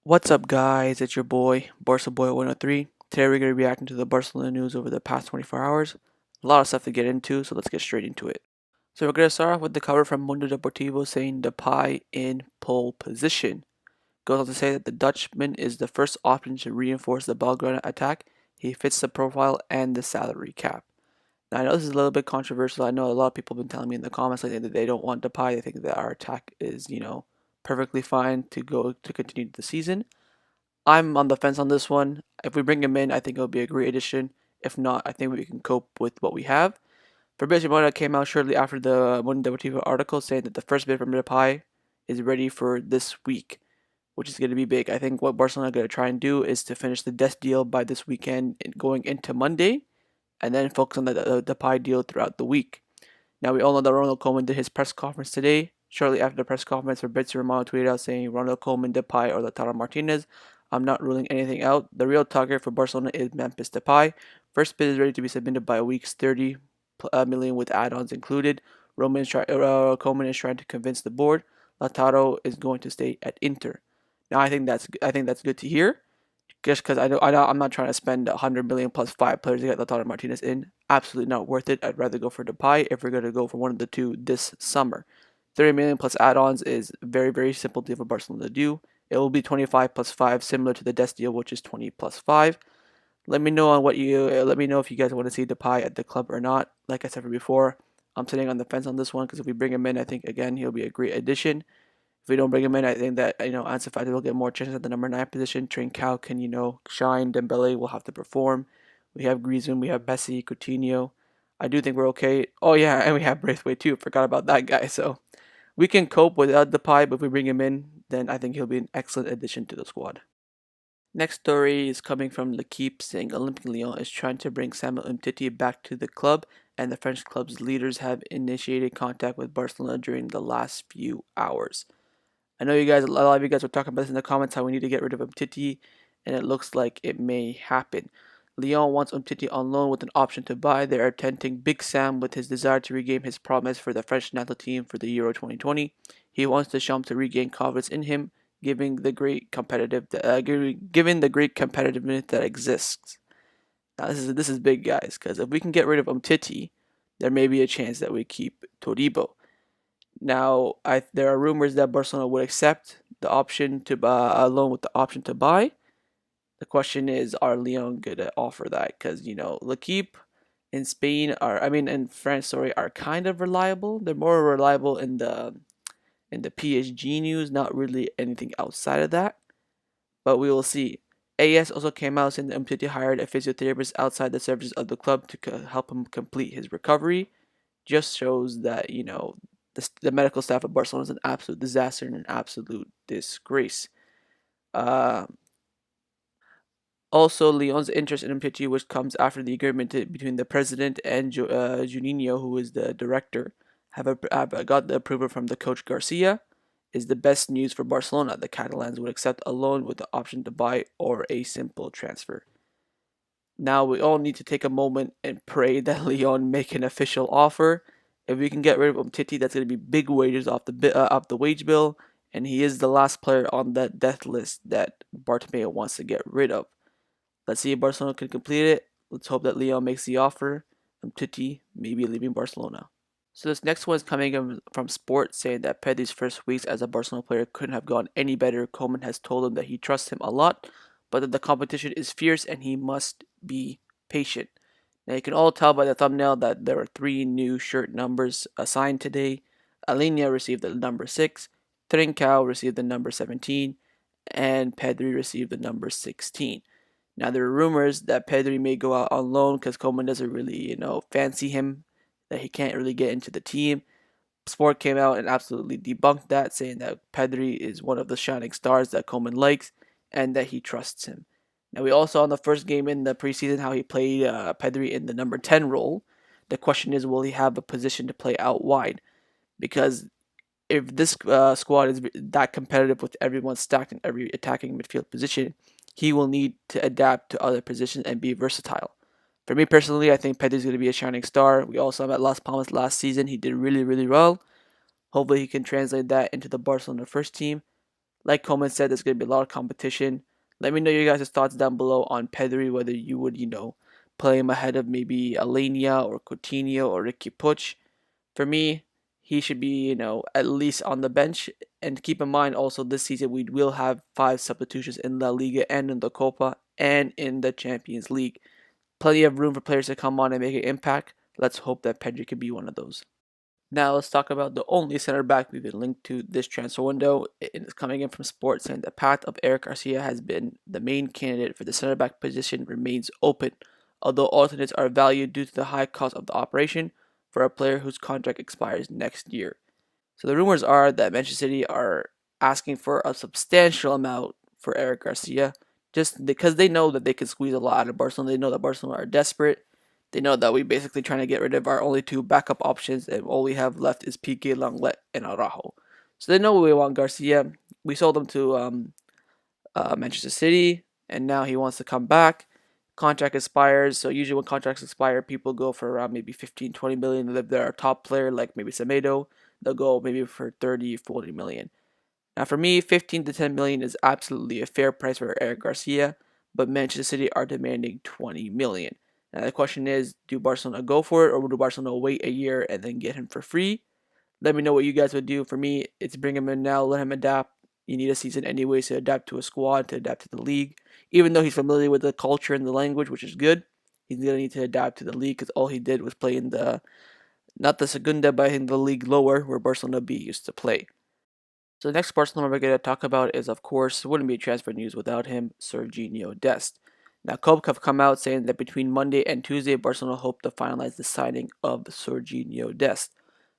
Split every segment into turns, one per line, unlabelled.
What's up, guys? It's your boy, Barca Boy 103. Today we're going to be reacting to the Barcelona news over the past 24 hours. A lot of stuff to get into, so let's get straight into it. So we're going to start off with the cover from Mundo Deportivo saying Depay in pole position. Goes on to say that the Dutchman is the first option to reinforce the Belgrade attack. He fits the profile and the salary cap. Now I know this is a little bit controversial. I know a lot of people have been telling me in the comments like that they don't want Depay. They think that our attack is, perfectly fine to continue the season. I'm on the fence on this one. If we bring him in, I think it'll be a great addition. If not, I think we can cope with what we have. Fabrizio Romano came out shortly after the Mundo Deportivo article saying that the first bid from Depay is ready for this week, which is going to be big. I think what Barcelona are going to try and do is to finish the Dest deal by this weekend going into Monday, and then focus on the Depay deal throughout the week. Now we all know that Ronald Koeman did his press conference today. Shortly after the press conference, Fabrizio Romano tweeted out saying, "Ronald Koeman, Depay, or Lautaro Martinez. I'm not ruling anything out. The real target for Barcelona is Memphis Depay. First bid is ready to be submitted by week's 30 million with add-ons included. Koeman is trying to convince the board. Lautaro is going to stay at Inter. Now I think that's good to hear. Just because I'm not trying to spend 100 million plus 5 players to get Lautaro Martinez in. Absolutely not worth it. I'd rather go for Depay if we're going to go for one of the two this summer. 30 million plus add-ons is a very, very simple deal for Barcelona to do. It will be 25 plus 5, similar to the Dest deal, which is 20 plus 5. Let me know let me know if you guys want to see Depay at the club or not. Like I said before, I'm sitting on the fence on this one because if we bring him in, I think again he'll be a great addition. If we don't bring him in, I think that Ansu Fati will get more chances at the number 9 position. Trincao can shine. Dembele will have to perform. We have Griezmann, we have Messi, Coutinho. I do think we're okay. Oh yeah, and we have Braithwaite too. Forgot about that guy. So we can cope without Depay, but if we bring him in, then I think he'll be an excellent addition to the squad. Next story is coming from L'Equipe saying Olympique Lyon is trying to bring Samuel Umtiti back to the club, and the French club's leaders have initiated contact with Barcelona during the last few hours. I know a lot of you guys were talking about this in the comments, how we need to get rid of Umtiti, and it looks like it may happen. Lyon wants Umtiti on loan with an option to buy. They are tempting Big Sam with his desire to regain his promise for the French national team for the Euro 2020. He wants the Champ to regain confidence in him, given the great competitiveness that exists. Now this is big, guys, because if we can get rid of Umtiti, there may be a chance that we keep Todibo. Now, there are rumors that Barcelona would accept the option to buy, along with the option to buy. The question is, are Lyon gonna offer that? Because L'Equipe in Spain in France, sorry, are kind of reliable. They're more reliable in the PSG news, not really anything outside of that. But we will see. AS also came out saying that Umtiti hired a physiotherapist outside the services of the club to help him complete his recovery. Just shows that the medical staff at Barcelona is an absolute disaster and an absolute disgrace. Uh, Also, Lyon's interest in Umtiti, which comes after the agreement between the president and Juninho, who is the director, have got the approval from the coach Garcia, is the best news for Barcelona. The Catalans would accept a loan with the option to buy or a simple transfer. Now we all need to take a moment and pray that Lyon make an official offer. If we can get rid of Umtiti, that's going to be big wages off the wage bill, and he is the last player on that death list that Bartomeu wants to get rid of. Let's see if Barcelona can complete it. Let's hope that Lyon makes the offer. Umtiti may be leaving Barcelona. So this next one is coming from Sport, saying that Pedri's first weeks as a Barcelona player couldn't have gone any better. Koeman has told him that he trusts him a lot, but that the competition is fierce and he must be patient. Now you can all tell by the thumbnail that there are 3 new shirt numbers assigned today. Alenia received the number 6, Trincao received the number 17, and Pedri received the number 16. Now there are rumors that Pedri may go out on loan because Koeman doesn't really, fancy him, that he can't really get into the team. Sport came out and absolutely debunked that, saying that Pedri is one of the shining stars that Koeman likes and that he trusts him. Now we also saw in the first game in the preseason how he played Pedri in the number 10 role. The question is, will he have a position to play out wide? Because if this squad is that competitive with everyone stacked in every attacking midfield position, he will need to adapt to other positions and be versatile. For me personally, I think Pedri's going to be a shining star. We also saw him at Las Palmas last season. He did really, really well. Hopefully, he can translate that into the Barcelona first team. Like Koeman said, there's going to be a lot of competition. Let me know your guys' thoughts down below on Pedri, whether you would, play him ahead of maybe Alenia or Coutinho or Riqui Puig. For me, he should be, at least on the bench. And keep in mind also this season we will have 5 substitutions in La Liga and in the Copa and in the Champions League. Plenty of room for players to come on and make an impact. Let's hope that Pedri can be one of those. Now let's talk about the only center back we've been linked to this transfer window. It is coming in from Sports saying the path of Eric Garcia has been the main candidate for the center back position remains open, although alternates are valued due to the high cost of the operation for a player whose contract expires next year. So the rumors are that Manchester City are asking for a substantial amount for Eric Garcia, just because they know that they can squeeze a lot out of Barcelona. They know that Barcelona are desperate. They know that we basically trying to get rid of our only 2 backup options, and all we have left is Piqué, Langlet, and Araujo. So they know we want Garcia. We sold him to Manchester City, and now he wants to come back. Contract expires, so usually when contracts expire, people go for around maybe 15, 20 million. If they're a top player like maybe Semedo, they'll go maybe for 30, 40 million. Now for me, 15 to 10 million is absolutely a fair price for Eric Garcia, but Manchester City are demanding 20 million. Now the question is, do Barcelona go for it, or do Barcelona wait a year and then get him for free? Let me know what you guys would do. For me, it's bring him in now, let him adapt. You need a season anyways to adapt to a squad, to adapt to the league. Even though he's familiar with the culture and the language, which is good, he's gonna need to adapt to the league because all he did was play in the not the Segunda, but in the league lower where Barcelona B used to play. So the next Barcelona we're going to talk about is, of course, it wouldn't be transfer news without him, Sergino Dest. Now, Koeman have come out saying that between Monday and Tuesday, Barcelona hope to finalize the signing of Sergino Dest.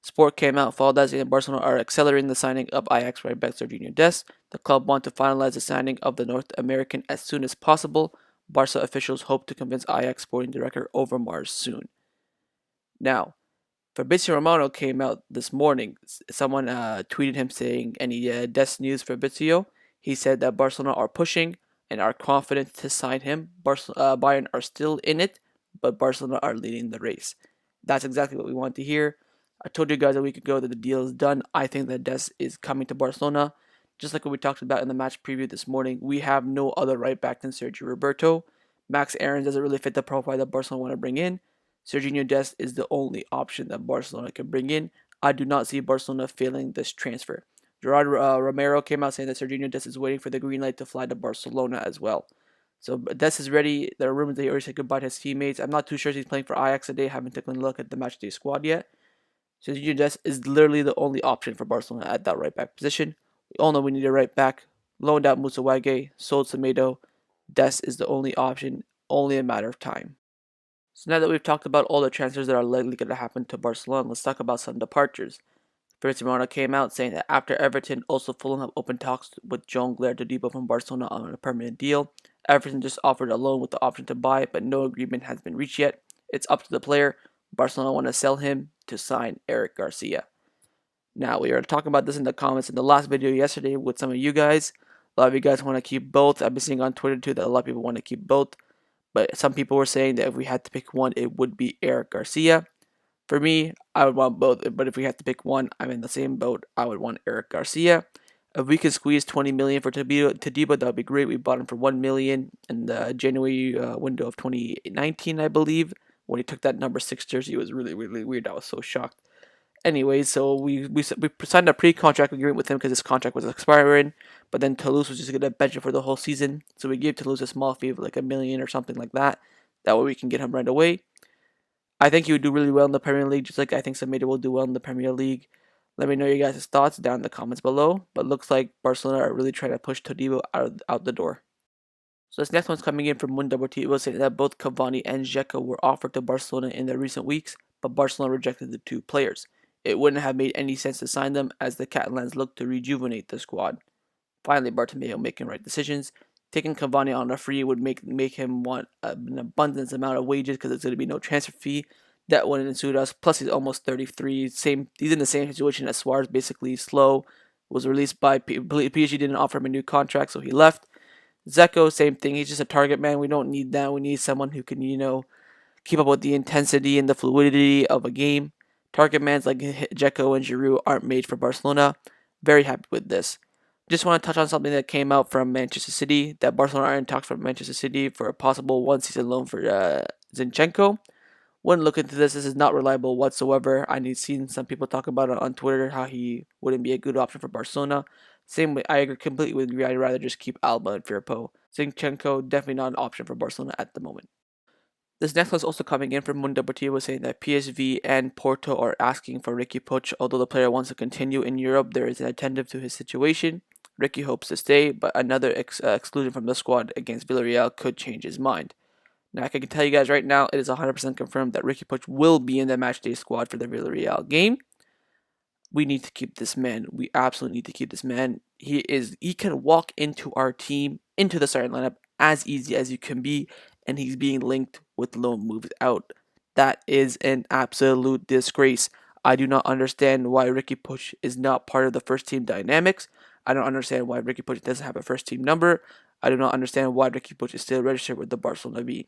Sport came out, followed that saying Barcelona are accelerating the signing of Ajax right back Sergino Dest. The club want to finalize the signing of the North American as soon as possible. Barca officials hope to convince Ajax sporting director Overmars soon. Now, Fabrizio Romano came out this morning. Someone tweeted him saying, "Any Dest news, Fabrizio?" He said that Barcelona are pushing and are confident to sign him. Bayern are still in it, but Barcelona are leading the race. That's exactly what we want to hear. I told you guys a week ago that the deal is done. I think that Dest is coming to Barcelona. Just like what we talked about in the match preview this morning, we have no other right back than Sergio Roberto. Max Aarons doesn't really fit the profile that Barcelona want to bring in. Sergio Dest is the only option that Barcelona can bring in. I do not see Barcelona failing this transfer. Gerard Romero came out saying that Sergio Dest is waiting for the green light to fly to Barcelona as well. So Dest is ready. There are rumors that he already said goodbye to his teammates. I'm not too sure if he's playing for Ajax today. Haven't taken a look at the matchday squad yet. Sergio Dest is literally the only option for Barcelona at that right back position. We all know we need a right back. Loaned out Musa Wage, sold Semedo. Dest is the only option, only a matter of time. So now that we've talked about all the transfers that are likely going to happen to Barcelona, let's talk about some departures. Fabrizio Romano came out saying that after Everton, also Fulham have open talks with Todibo from Barcelona on a permanent deal. Everton just offered a loan with the option to buy, but no agreement has been reached yet. It's up to the player. Barcelona want to sell him to sign Eric Garcia. Now, we were talking about this in the comments in the last video yesterday with some of you guys. A lot of you guys want to keep both. I've been seeing on Twitter too that a lot of people want to keep both. But some people were saying that if we had to pick one, it would be Eric Garcia. For me, I would want both. But if we had to pick one, I'm in the same boat. I would want Eric Garcia. If we could squeeze 20 million for Todibo, that would be great. We bought him for 1 million in the January window of 2019, I believe. When he took that number 6 jersey, it was really, really weird. I was so shocked. Anyway, so we signed a pre-contract agreement with him because his contract was expiring. But then Toulouse was just going to bench him for the whole season. So we gave Toulouse a small fee of like 1 million or something like that. That way we can get him right away. I think he would do really well in the Premier League, just like I think Semedo will do well in the Premier League. Let me know your guys' thoughts down in the comments below. But looks like Barcelona are really trying to push Todibo out the door. So this next one's coming in from Mundo Deportivo saying that both Cavani and Dzeko were offered to Barcelona in the recent weeks, but Barcelona rejected the 2 players. It wouldn't have made any sense to sign them as the Catalans look to rejuvenate the squad. Finally, Bartomeu making right decisions. Taking Cavani on a free would make him want an abundance amount of wages because it's going to be no transfer fee. That wouldn't suit us. Plus, he's almost 33. He's in the same situation as Suarez, basically slow. Was released by PSG, didn't offer him a new contract, so he left. Dzeko, same thing. He's just a target man. We don't need that. We need someone who can, keep up with the intensity and the fluidity of a game. Target mans like Dzeko and Giroud aren't made for Barcelona. Very happy with this. Just want to touch on something that came out from Manchester City, that Barcelona are in talks from Manchester City for a possible one-season loan for Zinchenko. Wouldn't look into this. This is not reliable whatsoever. I've seen some people talk about it on Twitter how he wouldn't be a good option for Barcelona. Same way, I agree completely with you. I'd rather just keep Alba and Firpo. Zinchenko definitely not an option for Barcelona at the moment. This next one is also coming in from Mundo Deportivo saying that PSV and Porto are asking for Riqui Puig. Although the player wants to continue in Europe, there is an attentive to his situation. Riqui hopes to stay, but another exclusion from the squad against Villarreal could change his mind. Now, I can tell you guys right now, it is 100% confirmed that Riqui Puig will be in the matchday squad for the Villarreal game. We need to keep this man. We absolutely need to keep this man. He can walk into our team, into the starting lineup as easy as you can be, and he's being linked with loan moves out. That is an absolute disgrace. I do not understand why Riqui Puig is not part of the first team dynamics. I don't understand why Riqui Puig doesn't have a first team number. I do not understand why Riqui Puig is still registered with the Barcelona B.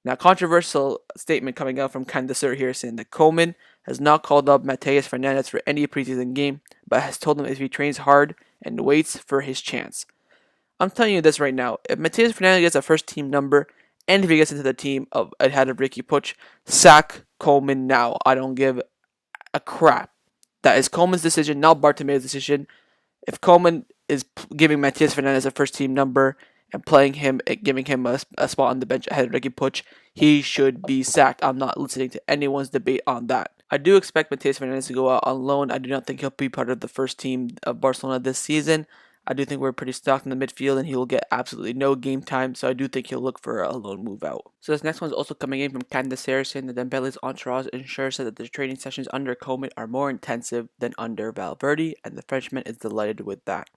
Now, controversial statement coming out from Candacer here saying that Koeman has not called up Mateus Fernandez for any preseason game, but has told him if he trains hard and waits for his chance. I'm telling you this right now. If Mateus Fernandez gets a first team number, and if he gets into the team of ahead of Riqui Puig, sack Koeman now. I don't give a crap. That is Koeman's decision, not Bartomeu's decision. If Koeman is giving Matias Fernandez a first team number and playing him, giving him a spot on the bench ahead of Riqui Puig, he should be sacked. I'm not listening to anyone's debate on that. I do expect Matias Fernandez to go out on loan. I do not think he'll be part of the first team of Barcelona this season. I do think we're pretty stocked in the midfield and he will get absolutely no game time, so I do think he'll look for a loan move out. So this next one is also coming in from Candace saying that Dembele's entourage ensures that the training sessions under Koeman are more intensive than under Valverde, and the Frenchman is delighted with that.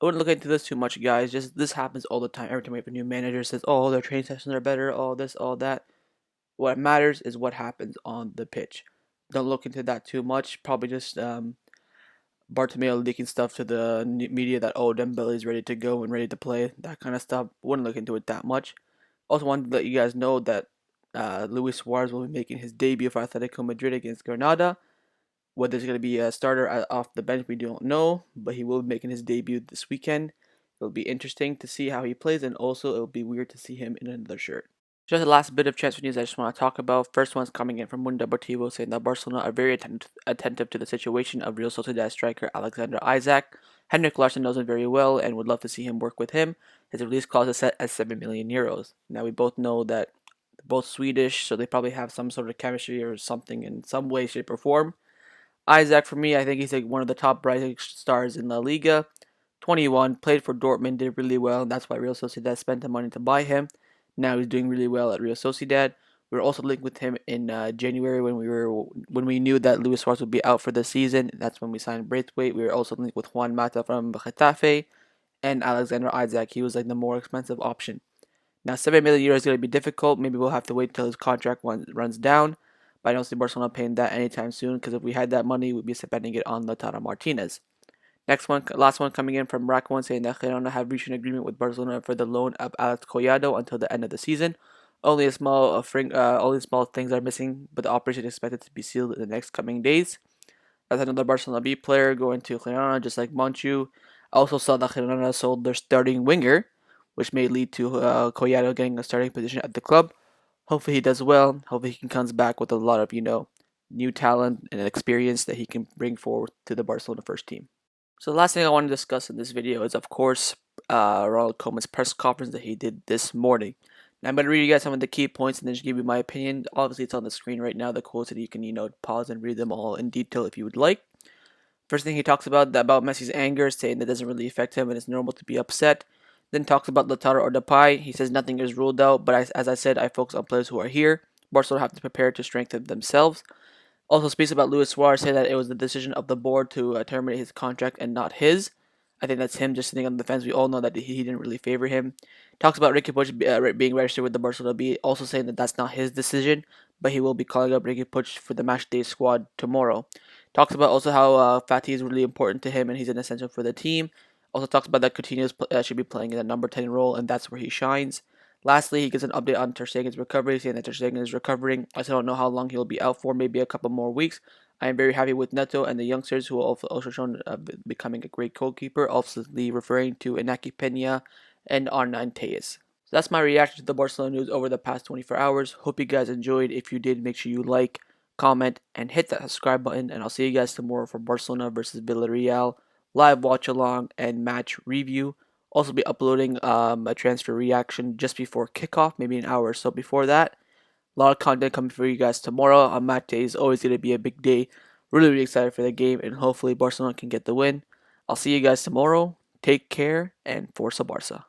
I wouldn't look into this too much, guys. Just this happens all the time. Every time we have a new manager says, "Oh, their training sessions are better," all this, all that. What matters is what happens on the pitch. Don't look into that too much. Probably just Bartomeu leaking stuff to the media that Dembele is ready to go and ready to play, that kind of stuff. Wouldn't look into it that much. Also wanted to let you guys know that Luis Suarez will be making his debut for Atletico Madrid against Granada. Whether it's going to be a starter off the bench, we don't know, but he will be making his debut this weekend. It'll be interesting to see how he plays, and also it'll be weird to see him in another shirt. Just the last bit of transfer news I just want to talk about. First one's coming in from Mundo Deportivo saying that Barcelona are very attentive to the situation of Real Sociedad striker Oleksandr Isak. Henrik Larsson knows him very well and would love to see him work with him. His release clause is set at 7 million euros. Now we both know that they're both Swedish, so they probably have some sort of chemistry or something in some way, shape, or form. Isak, for me, I think he's like one of the top rising stars in La Liga. 21, played for Dortmund, did really well, and that's why Real Sociedad spent the money to buy him. Now he's doing really well at Real Sociedad. We were also linked with him in January when we knew that Luis Suarez would be out for the season. That's when we signed Braithwaite. We were also linked with Juan Mata from Getafe and Alexander Isak. He was like the more expensive option. Now 7 million euros is going to be difficult. Maybe we'll have to wait until his contract runs down. But I don't see Barcelona paying that anytime soon because if we had that money, we'd be spending it on Lautaro Martinez. Last one coming in from Rack1 saying that Girona have reached an agreement with Barcelona for the loan of Alex Collado until the end of the season. Only small things are missing, but the operation is expected to be sealed in the next coming days. That's another Barcelona B player going to Girona, just like Monchu. I also saw that Girona sold their starting winger, which may lead to Collado getting a starting position at the club. Hopefully he does well. Hopefully he comes back with a lot of, new talent and experience that he can bring forward to the Barcelona first team. So the last thing I want to discuss in this video is, of course, Ronald Koeman's press conference that he did this morning. Now I'm going to read you guys some of the key points and then just give you my opinion. Obviously, it's on the screen right now, the quotes that you can, pause and read them all in detail if you would like. First thing he talks about Messi's anger, saying that doesn't really affect him and it's normal to be upset. Then talks about Lautaro or Depay. He says nothing is ruled out, but as I said, I focus on players who are here. Barcelona have to prepare to strengthen themselves. Also speaks about Luis Suarez, saying that it was the decision of the board to terminate his contract and not his. I think that's him just sitting on the fence. We all know that he didn't really favor him. Talks about Riqui Puig being registered with the Barcelona B, also saying that that's not his decision, but he will be calling up Riqui Puig for the matchday squad tomorrow. Talks about also how Fati is really important to him and he's an essential for the team. Also talks about that Coutinho should be playing in a number 10 role and that's where he shines. Lastly, he gives an update on Ter Stegen's recovery, saying that Ter Stegen is recovering. I still don't know how long he'll be out for, maybe a couple more weeks. I am very happy with Neto and the youngsters who have also shown becoming a great goalkeeper, obviously referring to Inaki Pena and Arnan Tejas. So that's my reaction to the Barcelona news over the past 24 hours. Hope you guys enjoyed. If you did, make sure you like, comment, and hit that subscribe button. And I'll see you guys tomorrow for Barcelona versus Villarreal live watch along and match review. Also be uploading a transfer reaction just before kickoff, maybe an hour or so before that. A lot of content coming for you guys tomorrow. On match day is always going to be a big day. Really, really excited for the game, and hopefully Barcelona can get the win. I'll see you guys tomorrow. Take care, and Forza Barca.